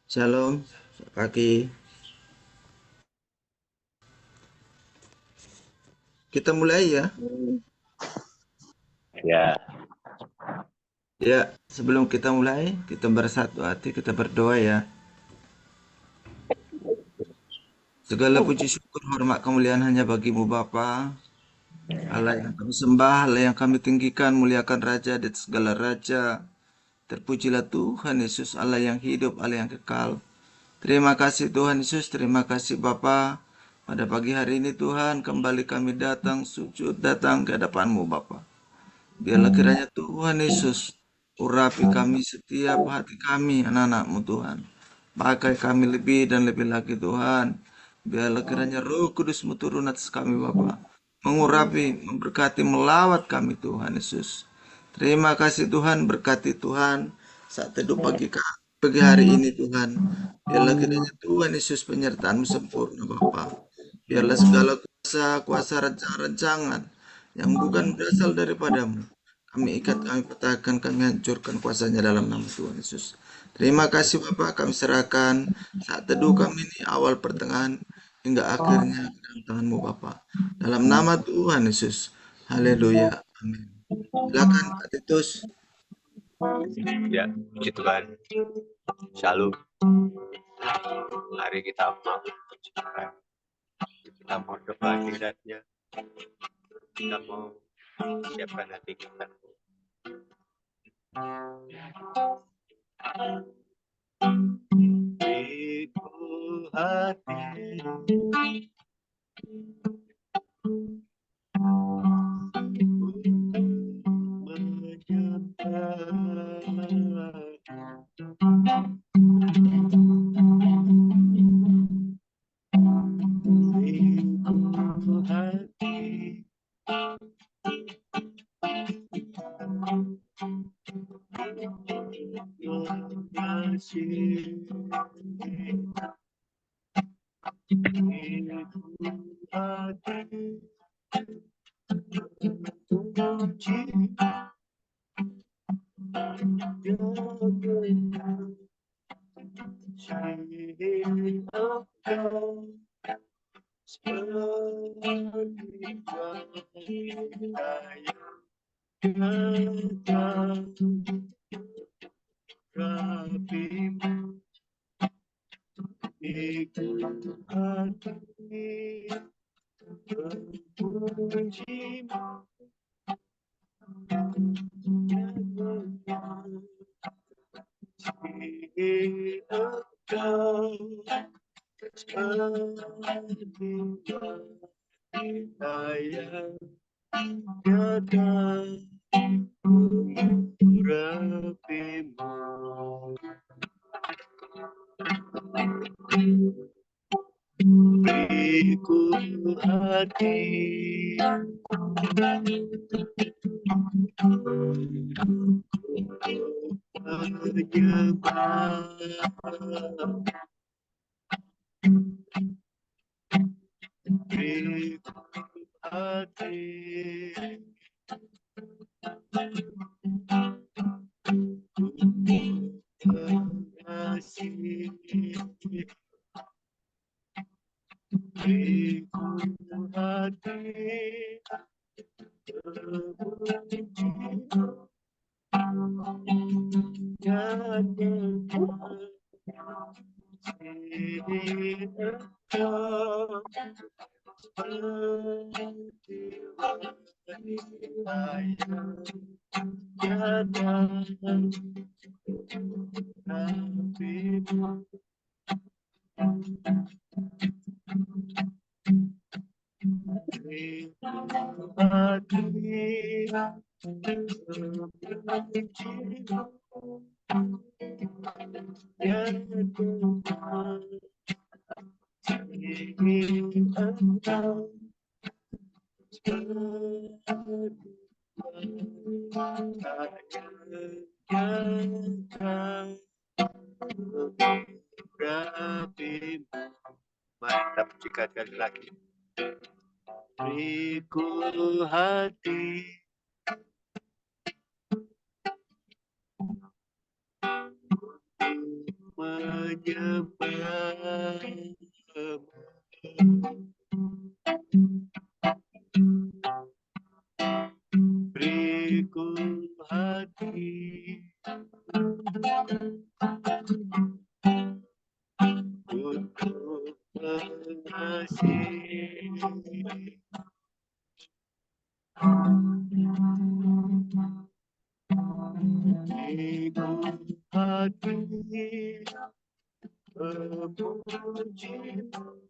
Shalom, pagi. Kita mulai ya. Ya, Ya, sebelum kita mulai, kita bersatu hati, kita berdoa ya. Segala puji syukur, hormat, kemuliaan hanya bagimu Bapa. Allah yang kami sembah, Allah yang kami tinggikan, muliakan Raja di atas segala Raja. Terpujilah Tuhan Yesus, Allah yang hidup, Allah yang kekal. Terima kasih Tuhan Yesus, terima kasih Bapa. Pada pagi hari ini Tuhan, kembali kami datang sujud, datang ke hadapan-Mu Bapa. Biarlah kiranya Tuhan Yesus urapi kami setiap hati kami anak-anak-Mu Tuhan. Pakai kami lebih dan lebih lagi Tuhan. Biarlah kiranya Roh Kudus-Mu turun atas kami Bapa. Mengurapi, memberkati, melawat kami Tuhan Yesus. Terima kasih Tuhan, berkati Tuhan saat teduh pagi hari ini Tuhan. Biarlah kiranya Tuhan Yesus penyertaan-Mu sempurna Bapa. Biarlah segala kuasa rancangan-rancangan yang bukan berasal daripadamu. Kami ikat, kami patahkan, kami hancurkan kuasanya dalam nama Tuhan Yesus. Terima kasih Bapak, kami serahkan saat teduh kami ini awal pertengahan hingga akhirnya ke dalam tanganmu Bapak. Dalam nama Tuhan Yesus. Haleluya. Amin. Silakan Pak Titus. ya, puji Tuhan. Shalom. Mari kita mau menceritakan, kita mau doa hadiratnya, kita mau siapkan hati kita. Ibu hati Ibu hati Beriku hati menyembah, beriku hati mengasihi, beriku hati dan engkau seperti ayah datang nabimu. Mari kita pujikan sekali lagi. Beriku hati Beriku hati untuk mengasihi. Beriku hati memujimu,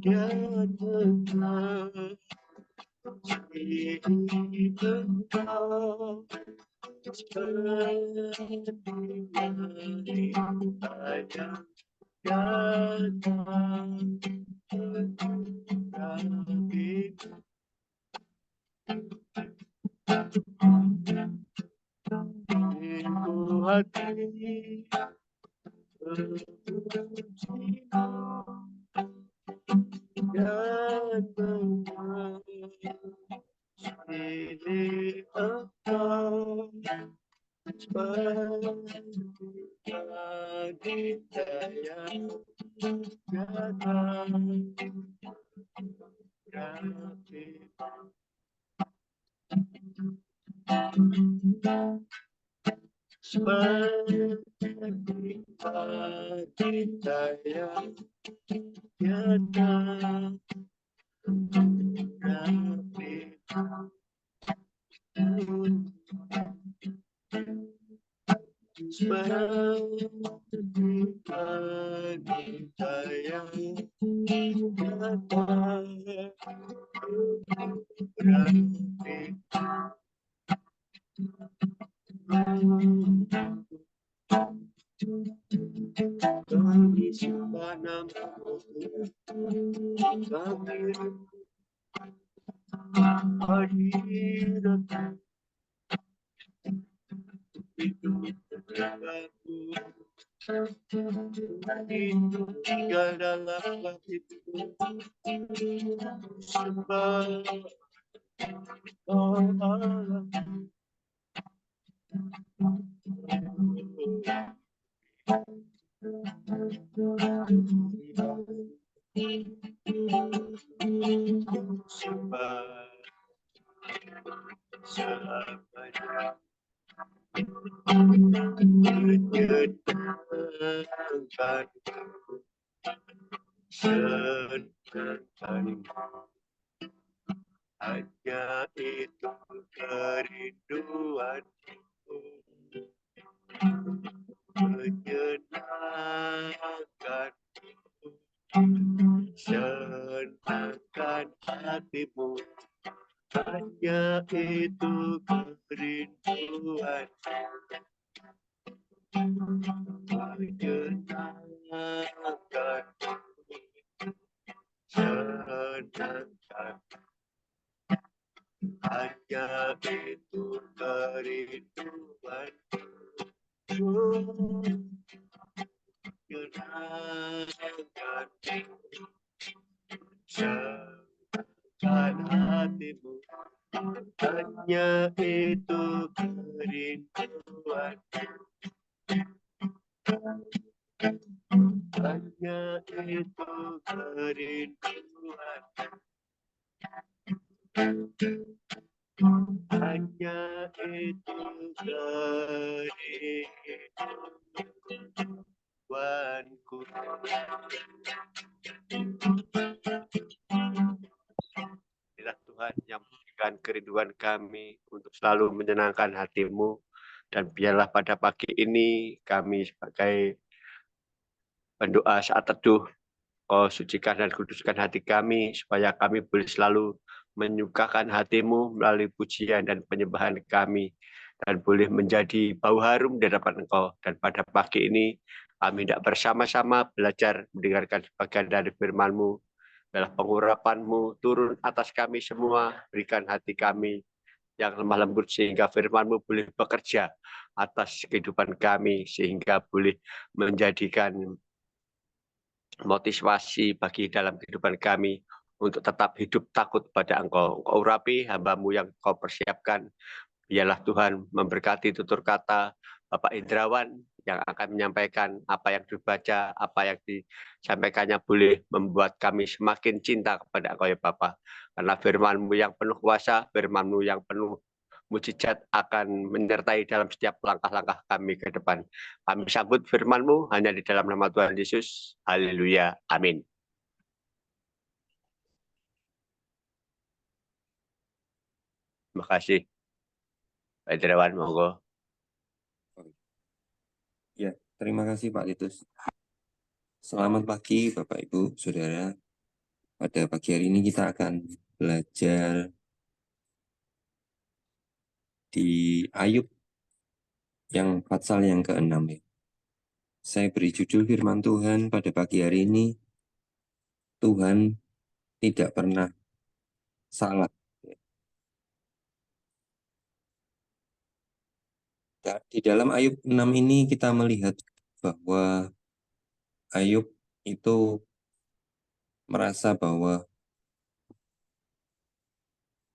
dia tetap engkau seperti wanita yang datang kembali. Beriku hati memujimu dan mengasihi engkau seperti wanita yang datang kembali. Seperti wanita yang datang kembali. Seperti wanita yang datang kembali. Kami sembah namamu, kami hadirat hidup terbaku, itu tinggal dalam hatiku. Sembah oh Allah. Sembah selamanya, menyenangkan, senang. Hanya itu kerinduanku, menyenangkan, senangkan hatimu. Hanya itu kerinduan, menyenangkan, senangkan. Hanya itu kerinduan, menyenangkan, senangkan hatimu. Hanya itu kerinduan, hanya itu kerinduan, hanya itu kerinduanku. Inilah Tuhan yang memberikan kerinduan kami untuk selalu menyenangkan hatimu. Dan biarlah pada pagi ini kami sebagai pendoa saat teduh, Kau sucikan dan kuduskan hati kami, supaya kami boleh selalu menyukakan hatimu melalui pujian dan penyembahan kami, dan boleh menjadi bau harum di hadapan Engkau. Dan pada pagi ini, kami tidak bersama-sama belajar mendengarkan sebagian dari firman-Mu, adalah pengurapan-Mu turun atas kami semua, berikan hati kami yang lemah lembut, sehingga firman-Mu boleh bekerja atas kehidupan kami, sehingga boleh menjadikan motivasi bagi dalam kehidupan kami untuk tetap hidup takut pada Engkau. Engkau urapi hamba-Mu yang Kau persiapkan. Biarlah Tuhan memberkati tutur kata Bapak Indrawan yang akan menyampaikan apa yang dibaca, apa yang disampaikannya boleh membuat kami semakin cinta kepada Engkau ya Bapa. Karena firman-Mu yang penuh kuasa, firman-Mu yang penuh mujizat akan menyertai dalam setiap langkah-langkah kami ke depan. Kami sambut firman-Mu hanya di dalam nama Tuhan Yesus. Haleluya. Amin. Terima kasih. Pak Terawan, monggo. Ya, terima kasih Pak Titus. Selamat pagi Bapak Ibu, Saudara. Pada pagi hari ini kita akan belajar di Ayub yang pasal yang ke-6 ya. Saya beri judul firman Tuhan pada pagi hari ini, Tuhan tidak pernah salah. Di dalam Ayub 6 ini kita melihat bahwa Ayub itu merasa bahwa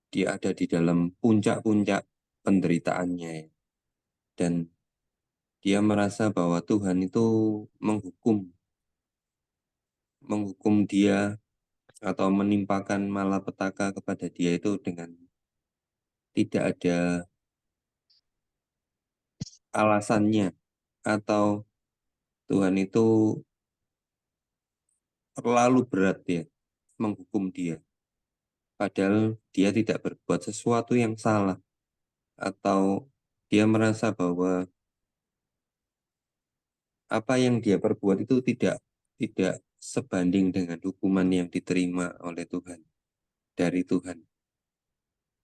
dia ada di dalam puncak-puncak penderitaannya ya. Dan dia merasa bahwa Tuhan itu menghukum dia atau menimpakan malapetaka kepada dia itu dengan tidak ada alasannya, atau Tuhan itu terlalu berat ya menghukum dia, padahal dia tidak berbuat sesuatu yang salah, atau dia merasa bahwa apa yang dia perbuat itu tidak sebanding dengan hukuman yang diterima oleh Tuhan, dari Tuhan.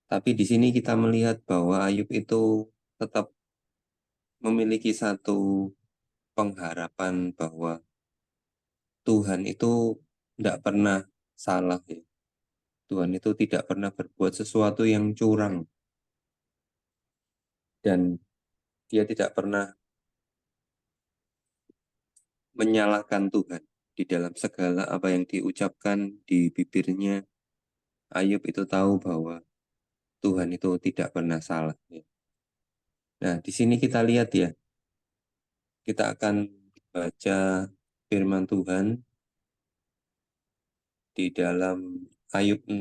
Tapi di sini kita melihat bahwa Ayub itu tetap memiliki satu pengharapan bahwa Tuhan itu tidak pernah salah ya. Tuhan itu tidak pernah berbuat sesuatu yang curang, dan dia tidak pernah menyalahkan Tuhan di dalam segala apa yang diucapkan di bibirnya. Ayub itu tahu bahwa Tuhan itu tidak pernah salah ya. Nah, di sini kita lihat ya, kita akan baca firman Tuhan di dalam Ayub 6.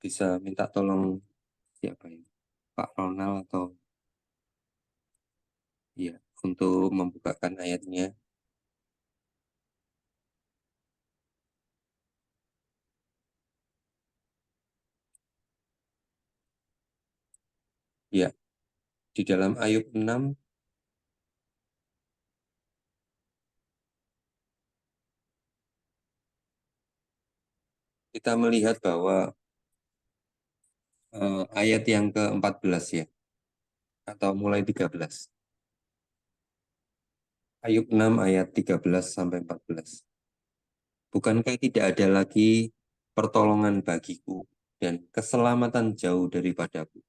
Bisa minta tolong siapa ya? Pak Ronald atau ya, untuk membukakan ayatnya. Ya, di dalam Ayub 6 kita melihat bahwa ayat yang ke-14 ya, atau mulai 13. Ayub 6 ayat 13 sampai 14. Bukankah tidak ada lagi pertolongan bagiku dan keselamatan jauh daripadaku?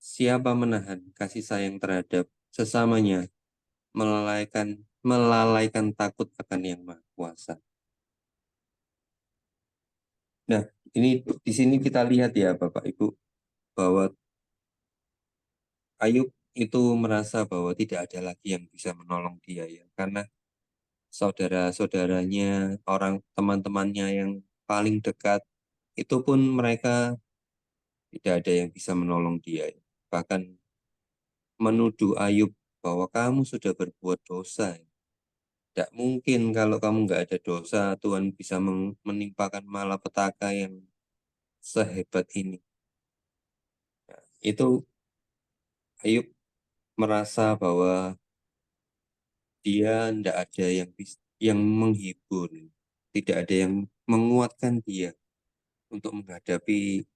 Siapa menahan kasih sayang terhadap sesamanya, melalaikan takut akan Yang Maha Kuasa? Nah, ini di sini kita lihat ya Bapak Ibu, bahwa Ayub itu merasa bahwa tidak ada lagi yang bisa menolong dia ya, karena saudara-saudaranya, orang teman-temannya yang paling dekat, itu pun mereka tidak ada yang bisa menolong dia ya. Bahkan menuduh Ayub bahwa kamu sudah berbuat dosa ya. Tidak mungkin kalau kamu nggak ada dosa, Tuhan bisa menimpakan malapetaka yang sehebat ini. Nah, itu Ayub merasa bahwa dia tidak ada yang menghibur, tidak ada yang menguatkan dia untuk menghadapi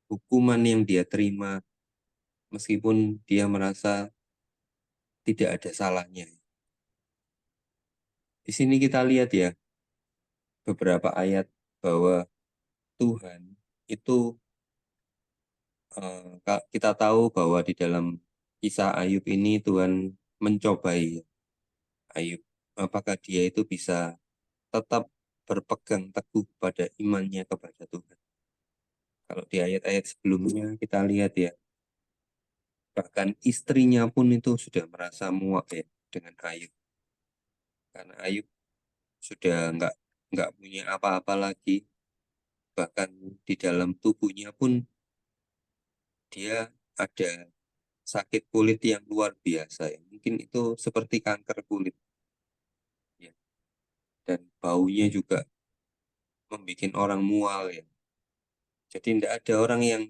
hukuman yang dia terima, meskipun dia merasa tidak ada salahnya. Di sini kita lihat ya beberapa ayat bahwa Tuhan itu, kita tahu bahwa di dalam kisah Ayub ini Tuhan mencobai Ayub, apakah dia itu bisa tetap berpegang teguh pada imannya kepada Tuhan. Kalau di ayat-ayat sebelumnya kita lihat ya, Bahkan istrinya pun itu sudah merasa muak ya dengan Ayub. Karena Ayub sudah nggak punya apa-apa lagi. Bahkan di dalam tubuhnya pun dia ada sakit kulit yang luar biasa ya. Mungkin itu seperti kanker kulit ya. Dan baunya juga membuat orang mual ya. Jadi tidak ada orang yang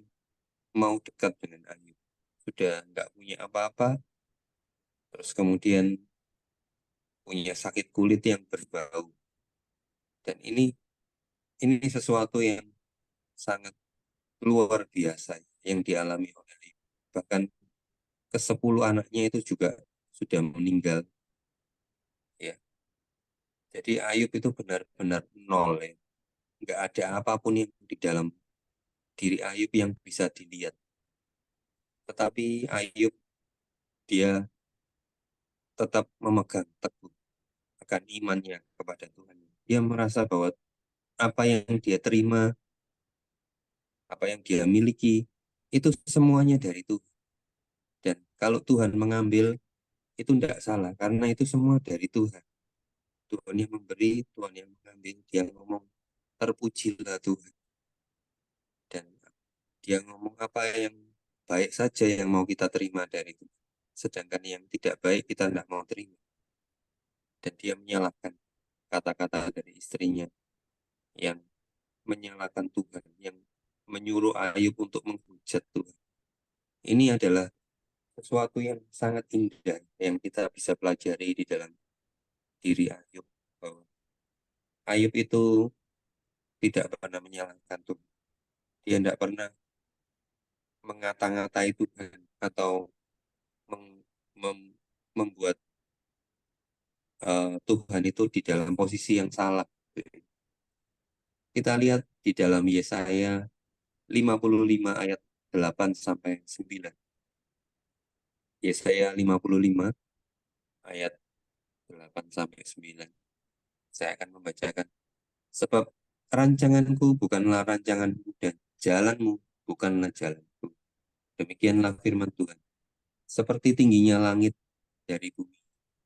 mau dekat dengan Ayub. Sudah nggak punya apa-apa, terus kemudian punya sakit kulit yang berbau. Dan ini sesuatu yang sangat luar biasa yang dialami oleh Ayub. Bahkan ke-10 anaknya itu juga sudah meninggal ya. Jadi Ayub itu benar-benar nol ya. Nggak ada apapun yang di dalam diri Ayub yang bisa dilihat. Tetapi Ayub dia tetap memegang teguh akan imannya kepada Tuhan. Dia merasa bahwa apa yang dia terima, apa yang dia miliki, itu semuanya dari Tuhan. Dan kalau Tuhan mengambil, itu tidak salah, karena itu semua dari Tuhan. Tuhan yang memberi, Tuhan yang mengambil. Dia ngomong, terpujilah Tuhan. Dan dia ngomong apa yang baik saja yang mau kita terima dari Tuhan. Sedangkan yang tidak baik kita tidak mau terima. Dan dia menyalahkan kata-kata dari istrinya yang menyalahkan Tuhan, yang menyuruh Ayub untuk menghujat Tuhan. Ini adalah sesuatu yang sangat indah yang kita bisa pelajari di dalam diri Ayub. Bahwa Ayub itu tidak pernah menyalahkan Tuhan. Dia tidak pernah mengata-ngatai Tuhan atau membuat Tuhan itu di dalam posisi yang salah. Kita lihat di dalam Yesaya 55 ayat 8 sampai 9. Yesaya 55 ayat 8 sampai 9. Saya akan membacakan. Sebab rancanganku bukanlah rancanganmu dan jalanmu bukanlah jalanku. Demikianlah firman Tuhan. Seperti tingginya langit dari bumi,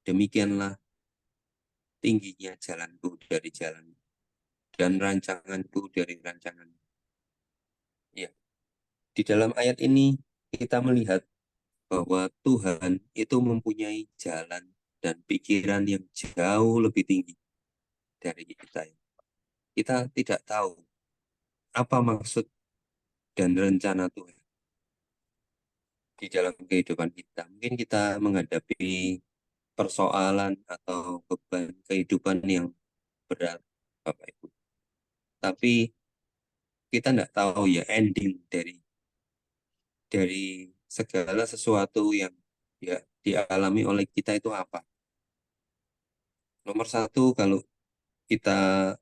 demikianlah tingginya jalanku dari jalanmu dan rancanganku dari rancanganmu. Ya, di dalam ayat ini kita melihat bahwa Tuhan itu mempunyai jalan dan pikiran yang jauh lebih tinggi dari kita. Kita tidak tahu apa maksud dan rencana Tuhan di dalam kehidupan kita. Mungkin kita menghadapi persoalan atau beban kehidupan yang berat, Bapak Ibu. Tapi kita tidak tahu ya ending dari segala sesuatu yang ya dialami oleh kita itu apa. Nomor satu, kalau kita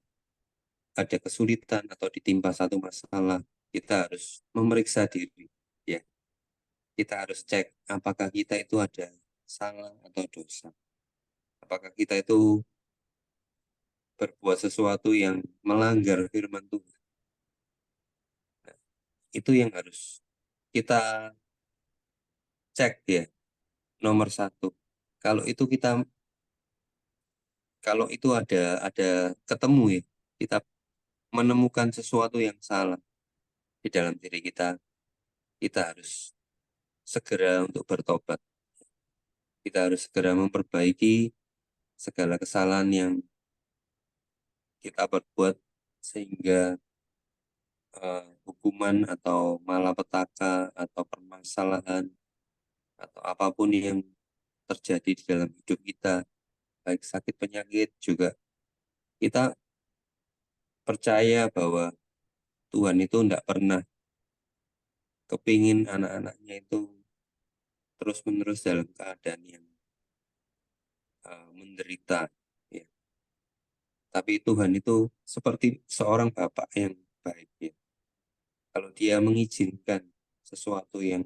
ada kesulitan atau ditimpa satu masalah, kita harus memeriksa diri. Ya, kita harus cek apakah kita itu ada salah atau dosa. Apakah kita itu berbuat sesuatu yang melanggar firman Tuhan. Nah, itu yang harus kita cek ya, nomor satu. Kalau itu ada ketemu ya, kita menemukan sesuatu yang salah di dalam diri kita, kita harus segera untuk bertobat. Kita harus segera memperbaiki segala kesalahan yang kita perbuat sehingga hukuman atau malapetaka atau permasalahan atau apapun yang terjadi di dalam hidup kita, baik sakit penyakit juga, kita percaya bahwa Tuhan itu tidak pernah kepingin anak-anaknya itu terus-menerus dalam keadaan yang menderita. Ya. Tapi Tuhan itu seperti seorang bapak yang baik. Ya. Kalau dia mengizinkan sesuatu yang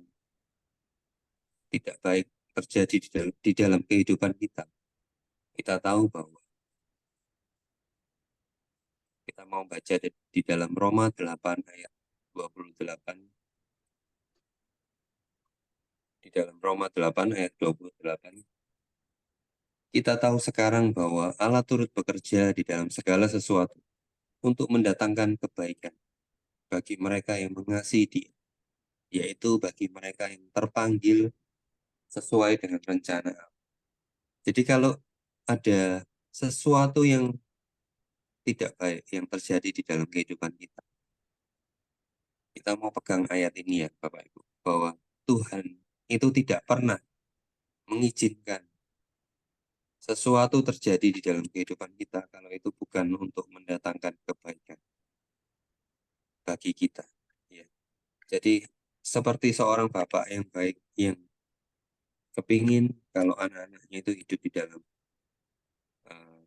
tidak baik terjadi di dalam kehidupan kita, kita tahu bahwa kita mau baca di dalam Roma 8 ayat 28. Di di dalam Roma 8 ayat 28. Kita tahu sekarang bahwa Allah turut bekerja di dalam segala sesuatu untuk mendatangkan kebaikan bagi mereka yang mengasihi Dia, yaitu bagi mereka yang terpanggil sesuai dengan rencana Allah. Jadi kalau ada sesuatu yang tidak baik yang terjadi di dalam kehidupan kita mau pegang ayat ini ya Bapak Ibu, bahwa Tuhan itu tidak pernah mengizinkan sesuatu terjadi di dalam kehidupan kita kalau itu bukan untuk mendatangkan kebaikan bagi kita. Ya. Jadi seperti seorang bapak yang baik yang kepingin kalau anak-anaknya itu hidup di dalam uh,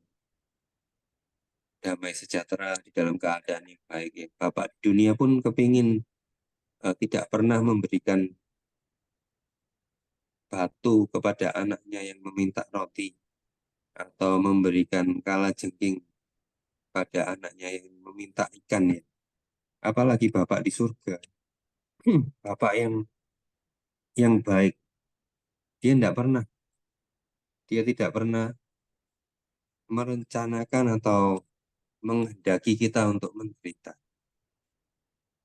damai sejahtera, di dalam keadaan yang baik. Ya. Bapak di dunia pun kepingin tidak pernah memberikan batu kepada anaknya yang meminta roti atau memberikan kalajengking pada anaknya yang meminta ikan ya. Apalagi Bapak di surga. Bapak yang baik, dia tidak pernah merencanakan atau menghendaki kita untuk menderita.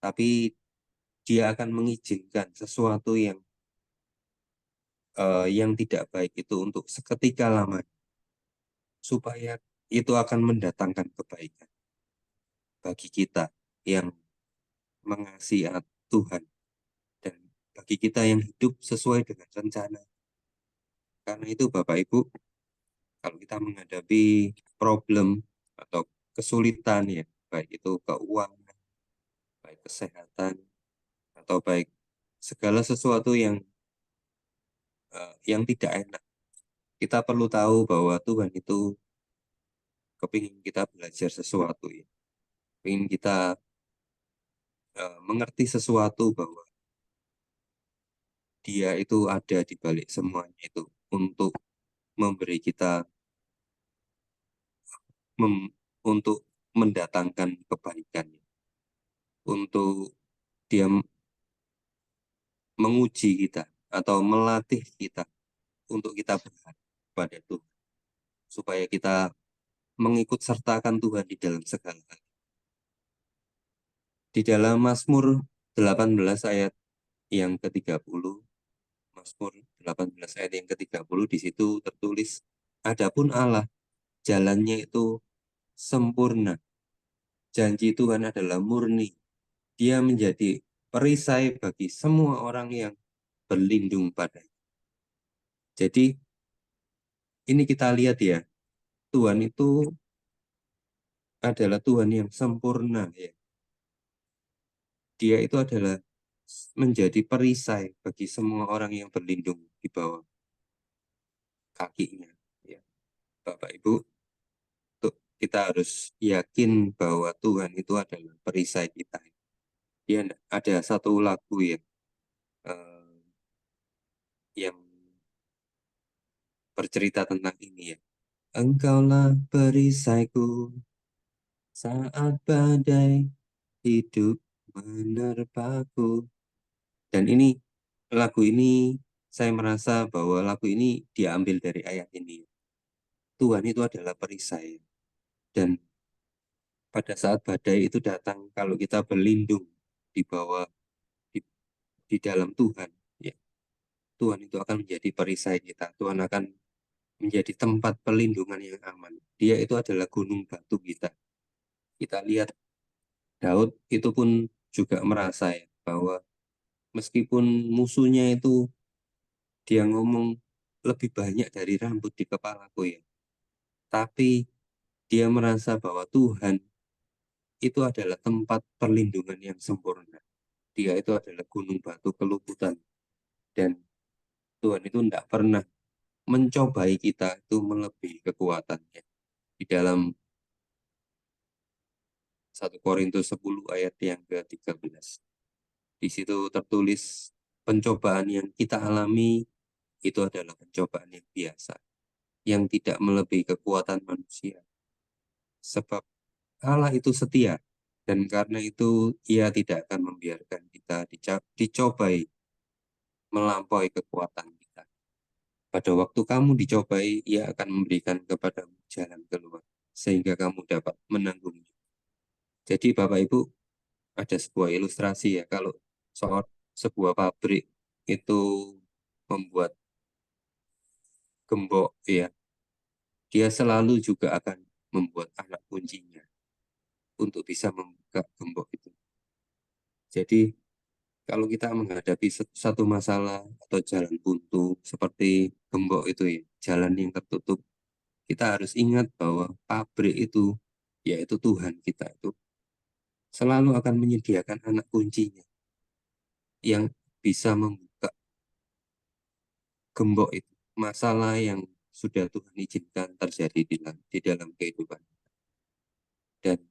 Tapi dia akan mengizinkan sesuatu yang tidak baik itu untuk seketika lama supaya itu akan mendatangkan kebaikan bagi kita yang mengasihi Tuhan dan bagi kita yang hidup sesuai dengan rencana. Karena itu Bapak Ibu, kalau kita menghadapi problem atau kesulitan ya, baik itu keuangan, baik kesehatan, atau baik segala sesuatu yang tidak enak, kita perlu tahu bahwa Tuhan itu kepingin kita belajar sesuatu ya, kepingin kita mengerti sesuatu bahwa Dia itu ada di balik semuanya itu untuk memberi kita untuk mendatangkan kebaikan, untuk Dia menguji kita atau melatih kita untuk kita berharap pada Tuhan, supaya kita mengikut sertakan Tuhan di dalam segala hal. Di dalam Mazmur 18 ayat yang ke-30, Mazmur 18 ayat yang ke-30 di situ tertulis, adapun Allah jalannya itu sempurna. Janji Tuhan adalah murni. Dia menjadi perisai bagi semua orang yang berlindung padanya. Jadi ini kita lihat ya, Tuhan itu adalah Tuhan yang sempurna ya. Dia itu adalah menjadi perisai bagi semua orang yang berlindung di bawah kakinya. Ya. Bapak Ibu, kita harus yakin bahwa Tuhan itu adalah perisai kita. Dia ada satu lagu ya, yang bercerita tentang ini ya. Engkaulah perisaiku saat badai hidup menerpaku. Dan lagu ini saya merasa bahwa lagu ini diambil dari ayat ini. Tuhan itu adalah perisai. Dan pada saat badai itu datang, kalau kita berlindung di bawah, di dalam Tuhan, ya, Tuhan itu akan menjadi perisai kita. Tuhan akan menjadi tempat perlindungan yang aman. Dia itu adalah gunung batu kita. Kita lihat Daud itu pun juga merasa ya, bahwa meskipun musuhnya itu dia ngomong lebih banyak dari rambut di kepalaku ya, tapi dia merasa bahwa Tuhan itu adalah tempat perlindungan yang sempurna. Dia itu adalah gunung batu keluputan. Dan Tuhan itu tidak pernah mencobai kita itu melebihi kekuatannya. Di dalam 1 Korintus 10 ayat yang ke-13. Di situ tertulis pencobaan yang kita alami itu adalah pencobaan yang biasa, yang tidak melebihi kekuatan manusia. Sebab Allah itu setia, dan karena itu Ia tidak akan membiarkan kita dicobai melampaui kekuatan kita. Pada waktu kamu dicobai, Ia akan memberikan kepadamu jalan keluar, sehingga kamu dapat menanggungnya. Jadi Bapak Ibu, ada sebuah ilustrasi ya, kalau sebuah pabrik itu membuat gembok ya, dia selalu juga akan membuat anak kuncinya untuk bisa membuka gembok itu. Jadi kalau kita menghadapi satu masalah atau jalan buntu seperti gembok itu ya, jalan yang tertutup, kita harus ingat bahwa pabrik itu, yaitu Tuhan kita itu, selalu akan menyediakan anak kuncinya yang bisa membuka gembok itu. Masalah yang sudah Tuhan izinkan terjadi di dalam kehidupan. Dan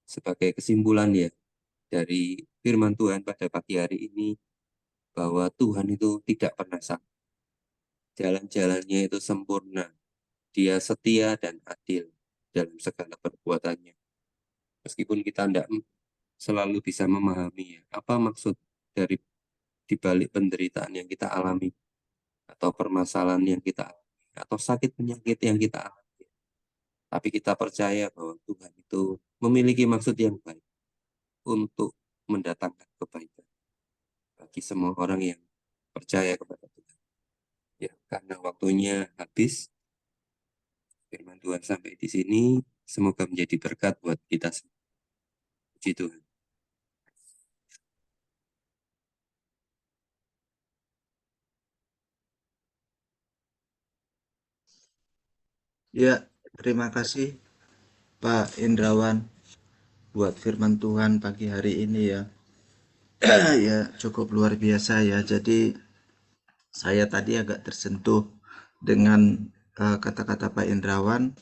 sebagai kesimpulan ya, dari firman Tuhan pada pagi hari ini, bahwa Tuhan itu tidak pernah salah. Jalan-jalannya itu sempurna. Dia setia dan adil dalam segala perbuatannya. Meskipun kita tidak selalu bisa memahami ya, apa maksud dari dibalik penderitaan yang kita alami, atau permasalahan yang kita alami, atau sakit penyakit yang kita alami. Tapi kita percaya bahwa Tuhan itu memiliki maksud yang baik untuk mendatangkan kebaikan bagi semua orang yang percaya kepada Tuhan. Ya, karena waktunya habis, firman Tuhan sampai di sini, semoga menjadi berkat buat kita semua. Puji Tuhan. Ya, terima kasih Pak Indrawan buat firman Tuhan pagi hari ini ya. Ya, cukup luar biasa ya. Jadi saya tadi agak tersentuh dengan kata-kata Pak Indrawan.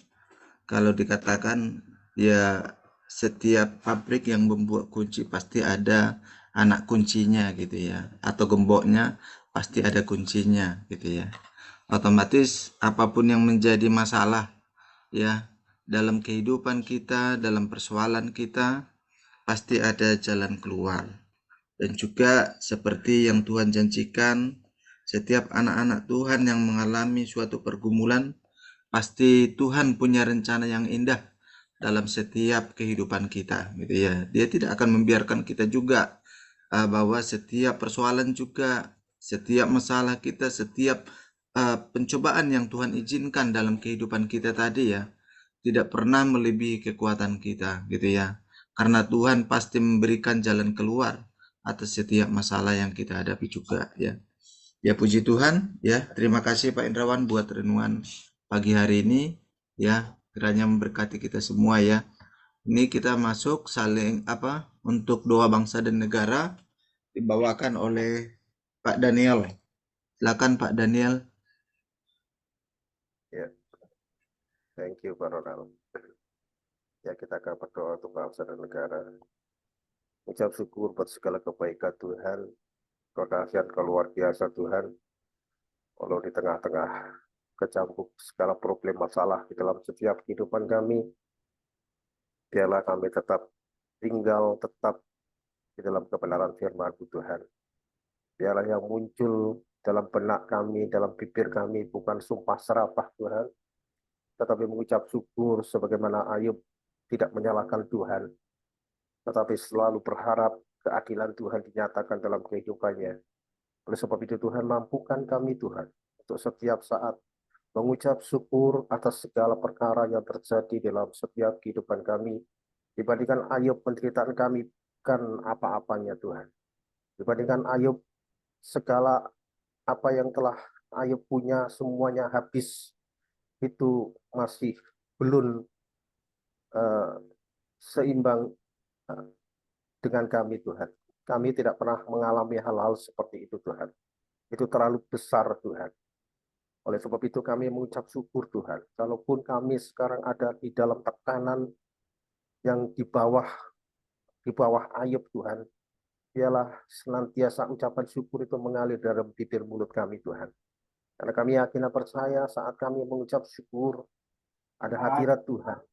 Kalau dikatakan ya setiap pabrik yang membuat kunci pasti ada anak kuncinya gitu ya. Atau gemboknya pasti ada kuncinya gitu ya. Otomatis apapun yang menjadi masalah ya dalam kehidupan kita, dalam persoalan kita, pasti ada jalan keluar. Dan juga seperti yang Tuhan janjikan, setiap anak-anak Tuhan yang mengalami suatu pergumulan, pasti Tuhan punya rencana yang indah dalam setiap kehidupan kita, gitu ya. Dia tidak akan membiarkan kita juga bahwa setiap persoalan juga, setiap masalah kita, setiap pencobaan yang Tuhan izinkan dalam kehidupan kita tadi ya, tidak pernah melebihi kekuatan kita, gitu ya. Karena Tuhan pasti memberikan jalan keluar atas setiap masalah yang kita hadapi juga ya. Ya puji Tuhan ya. Terima kasih Pak Indrawan buat renungan pagi hari ini ya. Kiranya memberkati kita semua ya. Ini kita masuk saling untuk doa bangsa dan negara dibawakan oleh Pak Daniel. Silakan Pak Daniel. Ya, thank you Pak Ronald. Ya, kita akan berdoa untuk bangsa dan negara. Ucap syukur buat segala kebaikan Tuhan, kedahsyatan luar biasa Tuhan. Kalau di tengah-tengah kecampur segala problem masalah di dalam setiap kehidupan kami, biarlah kami tetap tinggal tetap di dalam kebenaran firman-Mu Tuhan. Biarlah yang muncul dalam benak kami, dalam bibir kami bukan sumpah serapah Tuhan, tetapi mengucap syukur sebagaimana Ayub tidak menyalahkan Tuhan, tetapi selalu berharap keadilan Tuhan dinyatakan dalam kehidupannya. Oleh sebab itu Tuhan, mampukan kami Tuhan untuk setiap saat mengucap syukur atas segala perkara yang terjadi dalam setiap kehidupan kami. Dibandingkan Ayub, penderitaan kami bukan apa-apanya Tuhan. Dibandingkan Ayub, segala apa yang telah Ayub punya semuanya habis, itu masih belum seimbang dengan kami Tuhan. Kami tidak pernah mengalami hal-hal seperti itu Tuhan. Itu terlalu besar Tuhan. Oleh sebab itu kami mengucap syukur Tuhan. Kalaupun kami sekarang ada di dalam tekanan yang di bawah Ayub Tuhan, biarlah senantiasa ucapan syukur itu mengalir dalam bibir mulut kami Tuhan. Karena kami yakin dan percaya saat kami mengucap syukur, ada hadirat Tuhan,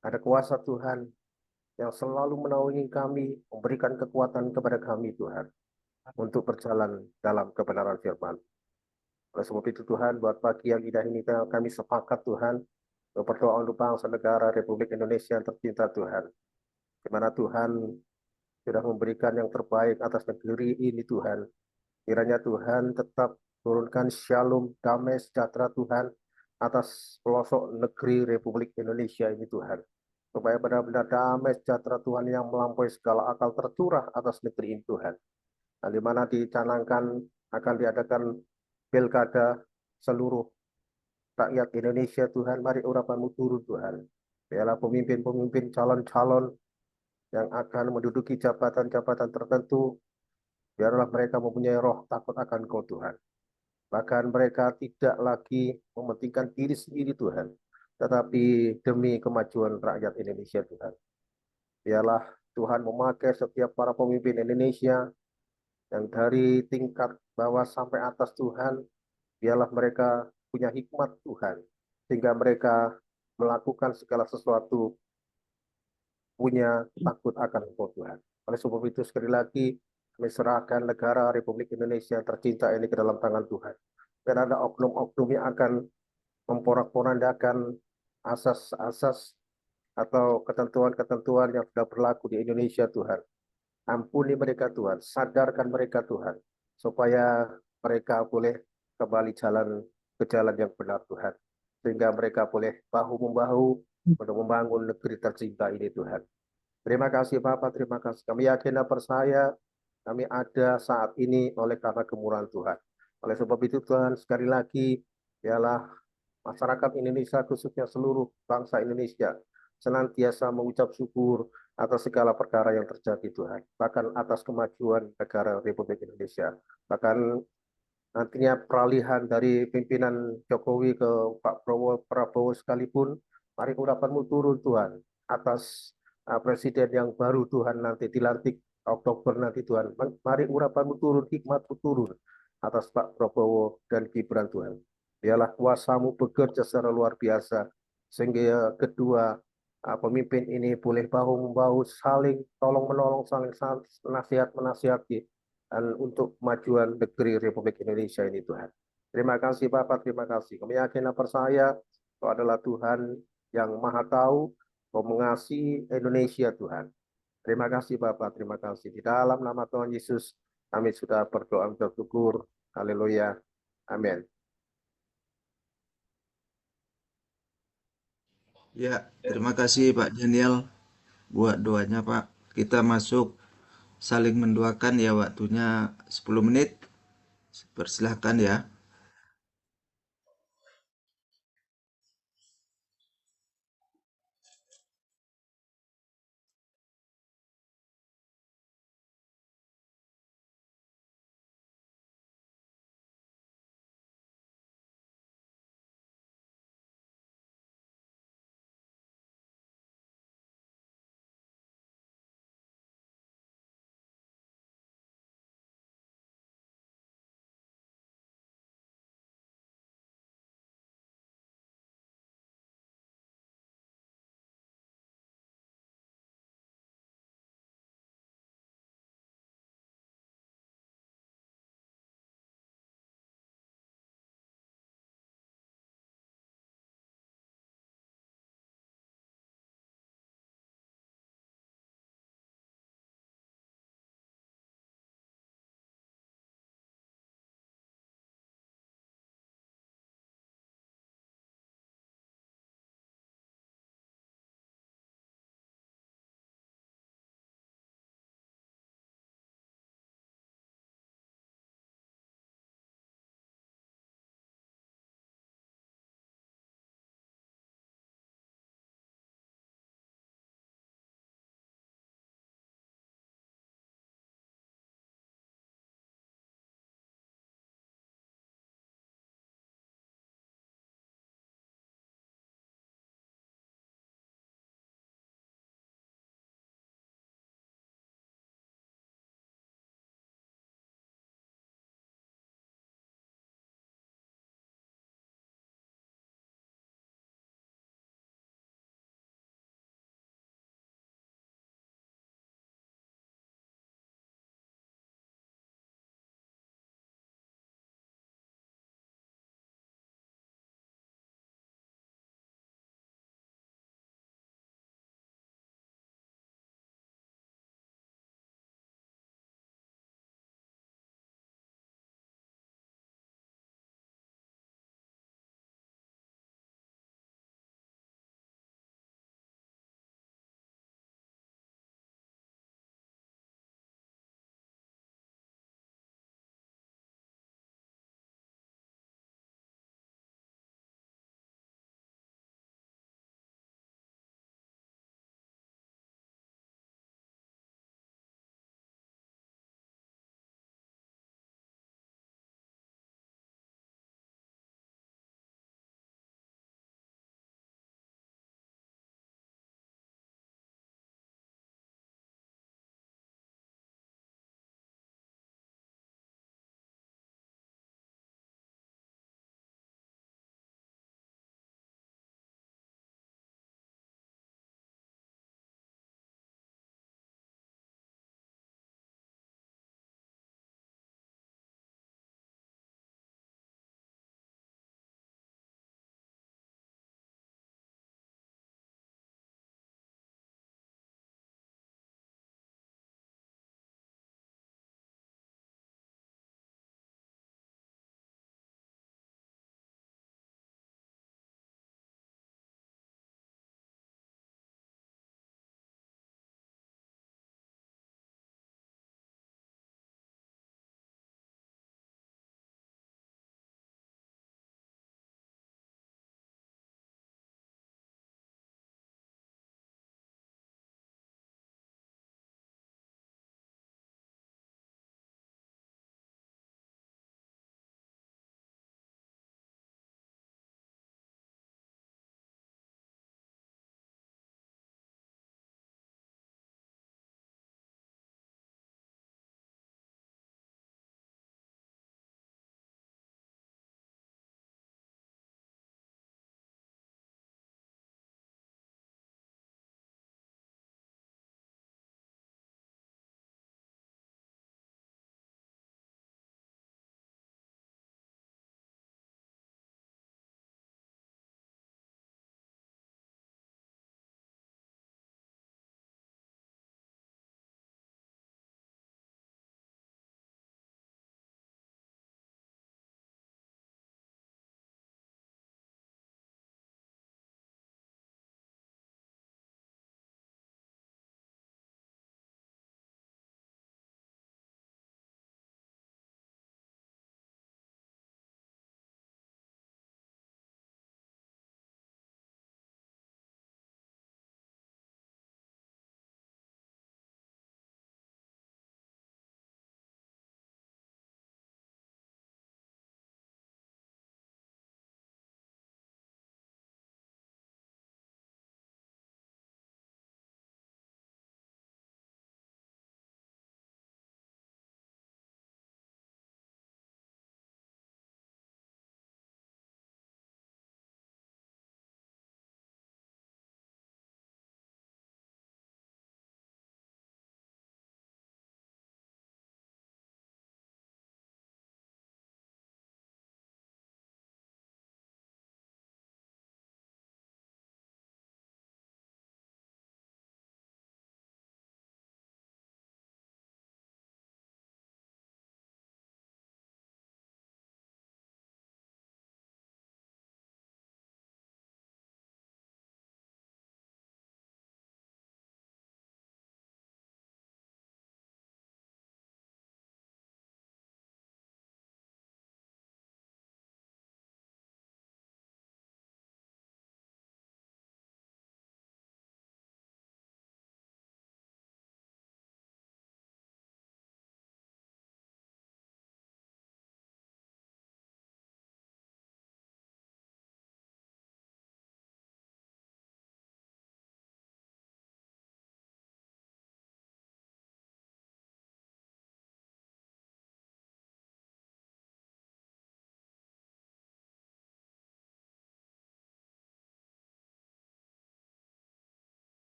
ada kuasa Tuhan yang selalu menaungi kami, memberikan kekuatan kepada kami Tuhan. untuk berjalan dalam kebenaran firman. Oleh sebab itu Tuhan, buat pagi yang indah ini kami sepakat Tuhan, berdoa untuk bangsa negara Republik Indonesia yang tercinta Tuhan. Di mana Tuhan sudah memberikan yang terbaik atas negeri ini Tuhan. Kiranya Tuhan tetap turunkan shalom, damai, sejahtera Tuhan atas pelosok negeri Republik Indonesia ini Tuhan. Supaya benar-benar damai sejahtera Tuhan yang melampaui segala akal tercurah atas negeri ini Tuhan. Nah, di mana dicanangkan akan diadakan pilkada seluruh rakyat Indonesia Tuhan. Mari urapanmu turun Tuhan. Biarlah pemimpin-pemimpin calon-calon yang akan menduduki jabatan-jabatan tertentu, biarlah mereka mempunyai roh takut akan Kau Tuhan. Bahkan mereka tidak lagi mementingkan diri sendiri Tuhan, tetapi demi kemajuan rakyat Indonesia Tuhan. Biarlah Tuhan memakai setiap para pemimpin Indonesia yang dari tingkat bawah sampai atas Tuhan, biarlah mereka punya hikmat Tuhan, sehingga mereka melakukan segala sesuatu punya takut akan Engkau Tuhan. Oleh sebab itu sekali lagi kami serahkan negara Republik Indonesia tercinta ini ke dalam tangan Tuhan. Dan ada oknum-oknum yang akan memporak-porandakan asas-asas atau ketentuan-ketentuan yang sudah berlaku di Indonesia Tuhan. Ampuni mereka Tuhan, sadarkan mereka Tuhan, supaya mereka boleh kembali ke jalan yang benar Tuhan. Sehingga mereka boleh bahu-membahu untuk membangun negeri tercinta ini Tuhan. Terima kasih Bapak, terima kasih. Kami yakin dan percaya kami ada saat ini oleh karena kemurahan Tuhan. Oleh sebab itu Tuhan, sekali lagi, biarlah masyarakat Indonesia, khususnya seluruh bangsa Indonesia, senantiasa mengucap syukur atas segala perkara yang terjadi Tuhan. Bahkan atas kemajuan negara Republik Indonesia. Bahkan nantinya peralihan dari pimpinan Jokowi ke Pak Prabowo sekalipun, mari urapanmu turun Tuhan atas presiden yang baru Tuhan nanti dilantik Oktober nanti Tuhan. Mari urapanmu turun, hikmatmu turun atas Pak Prabowo dan Gibran Tuhan. Biarlah kuasamu bekerja secara luar biasa sehingga kedua pemimpin ini boleh bahu-membahu saling tolong-menolong, saling nasihat-menasihati dan untuk kemajuan negeri Republik Indonesia ini Tuhan. Terima kasih Bapak, terima kasih. Kami yakin dan percaya Kau adalah Tuhan yang Maha Tahu, Kau mengasihi Indonesia Tuhan. Terima kasih Bapak, terima kasih. Di dalam nama Tuhan Yesus, kami sudah berdoa bersyukur. Haleluya. Amin. Ya, terima kasih Pak Daniel buat doanya Pak. Kita masuk saling mendoakan ya, waktunya 10 menit. Persilahkan ya.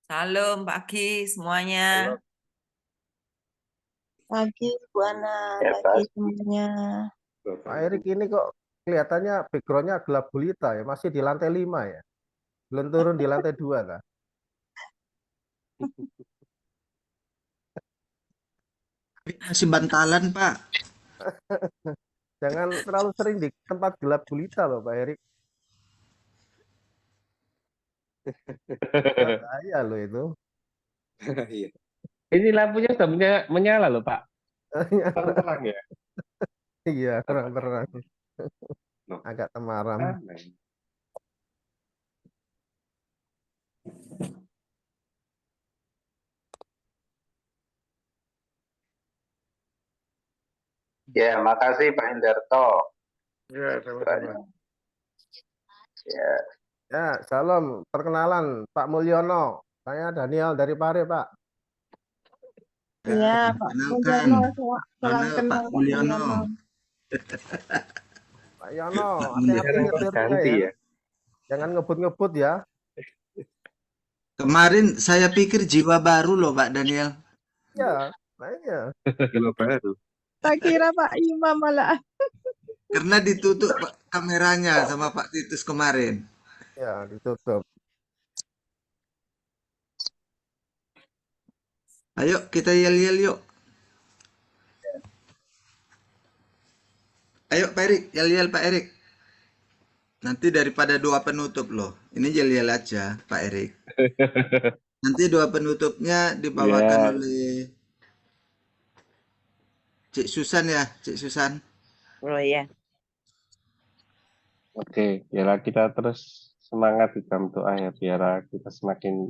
Salam pagi semuanya. Halo. Pagi Bu Ana, Ya, pagi semuanya. Pak Erik ini kok kelihatannya backgroundnya gelap gulita ya, masih di lantai 5 ya, belum turun di lantai 2 lah. Masih bantalan, Pak. Jangan terlalu sering di tempat gelap gulita loh Pak Erik, bahaya loh itu. Iya. Ini lampunya sudah menyala loh Pak. Terang ya. Iya, kurang terang, Loh, agak temaram. Aneh. Ya, makasih Pak Hendarto. Ya, sama-sama. Ya, Ya, salam, perkenalan Pak Mulyono. Saya Daniel dari Pare, Pak. Iya, Pak Perkenalkan, Mulyono, salam mana kenal Pak Pak Mulyono? Mulyono. Pak Yono, Pak hati-hati Mulyono. nyetirnya Ganti ya. ya. Jangan ngebut-ngebut ya. Kemarin saya pikir jiwa baru loh Pak Daniel. Ya, nah iya. Kalau baru. Tak kira Pak Imam malah. Karena ditutup Pak, kameranya sama Pak Titus kemarin. Ya, ditutup. Ayo kita yel-yel yuk. Ayo Pak Erik, yel-yel Pak Erik. Nanti daripada doa penutup loh. Ini yel-yel aja Pak Erik. Nanti doa penutupnya dibawakan Ya. oleh Cik Susan ya, Cik Susan. Oh ya. Oke, biarlah kita terus semangat di dalam doa ya, biar kita semakin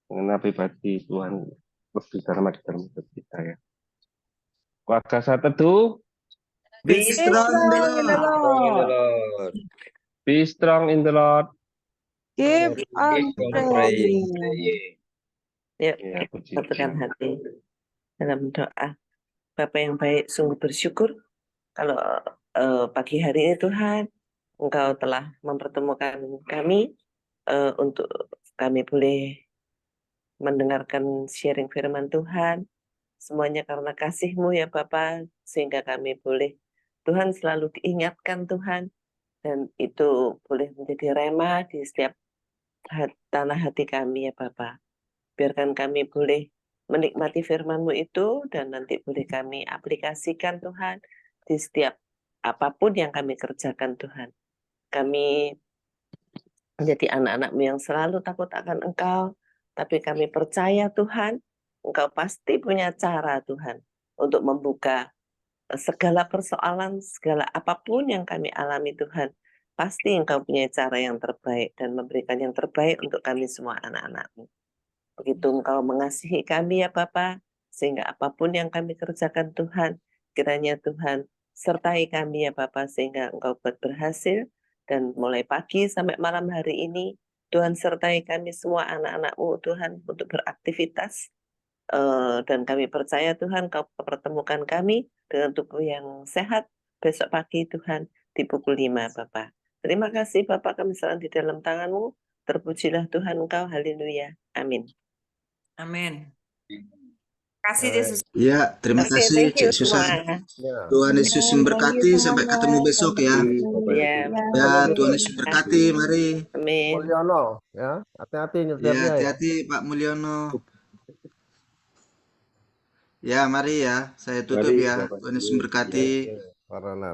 mengenal pribadi Tuhan lebih dalam di dalam hidup kita ya. Warga saat teduh, Be Be strong in the Strong in the Lord. Strong in the Lord. Lord. be strong in the Lord. Keep on Keep on praying. praying. Yuk, Ya, puji satukan Tuhan. hati dalam doa. Bapa yang baik, sungguh bersyukur kalau pagi hari ini Tuhan, Engkau telah mempertemukan kami untuk kami boleh mendengarkan sharing firman Tuhan. Semuanya karena kasih-Mu ya Bapa, sehingga kami boleh, Tuhan selalu diingatkan Tuhan, dan itu boleh menjadi rema di setiap tanah hati kami ya Bapa. Biarkan kami boleh menikmati firman-Mu itu, dan nanti boleh kami aplikasikan Tuhan di setiap apapun yang kami kerjakan Tuhan. Kami menjadi anak-anak-Mu yang selalu takut akan Engkau, tapi kami percaya Tuhan, Engkau pasti punya cara Tuhan untuk membuka segala persoalan, segala apapun yang kami alami Tuhan. Pasti Engkau punya cara yang terbaik dan memberikan yang terbaik untuk kami semua anak-anak-Mu. Begitu Engkau mengasihi kami ya Bapa, sehingga apapun yang kami kerjakan Tuhan, kiranya Tuhan sertai kami ya Bapa, sehingga Engkau buat berhasil, dan mulai pagi sampai malam hari ini, Tuhan sertai kami semua anak-anak-Mu Tuhan untuk beraktivitas, dan kami percaya Tuhan Kau pertemukan kami dengan tubuh yang sehat besok pagi Tuhan di pukul 5 Bapa. Terima kasih Bapa, kami serahkan di dalam tangan-Mu. Terpujilah Tuhan Engkau, haleluya. Amin. Amin. Kasih Yesus. Ya, terima Oke, kasih thank you Cik Susan. semua. Ya. Tuhan Yesus Thank you memberkati. Sampai semuanya. ketemu besok ya. Ya, Ya, haleluya. Tuhan Yesus berkati. Mari. Amin. Mulyono, ya. Hati-hati Ya, nyetirnya ya. hati-hati Pak Mulyono. Ya, mari ya. Saya tutup Mari, ya. Bapak Tuhan Yesus Ibu. memberkati. Oke, Corona.